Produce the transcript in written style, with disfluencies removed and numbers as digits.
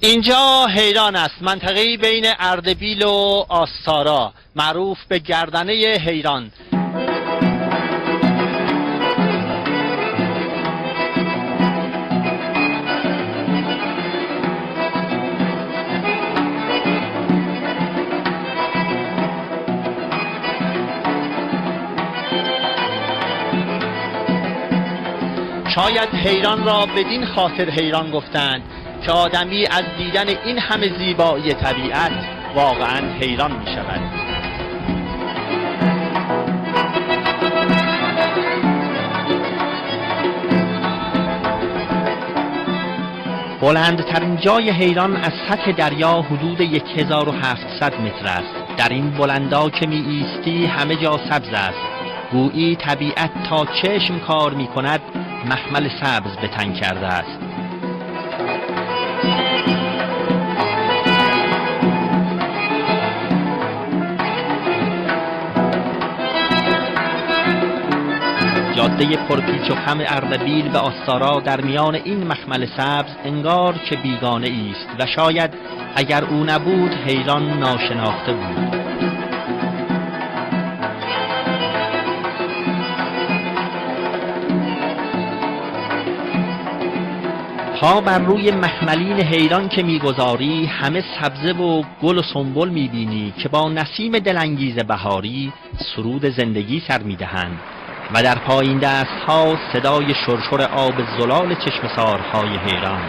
اینجا حیران است، منطقه‌ای بین اردبیل و آستارا، معروف به گردنه حیران. شاید حیران را بدین خاطر حیران گفتند که آدمی از دیدن این همه زیبایی طبیعت واقعا حیران می شود. بلندترین جای حیران از سطح دریا حدود 1700 متر است. در این بلندا که می ایستی همه جا سبز است. گویی طبیعت تا چشم کار می کند مخمل سبز به تن کرده است. جاده پرپیچ و خم اردبیل به آستارا در میان این مخمل سبز انگار که بیگانه است و شاید اگر او نبود حیران ناشناخته بود. پا بر روی مخملین حیران که میگذاری همه سبزه و گل و سنبل میبینی که با نسیم دلانگیز بهاری سرود زندگی سر میدهند و در پایین دستها صدای شرشر آب زلال چشمه‌سارهای حیران.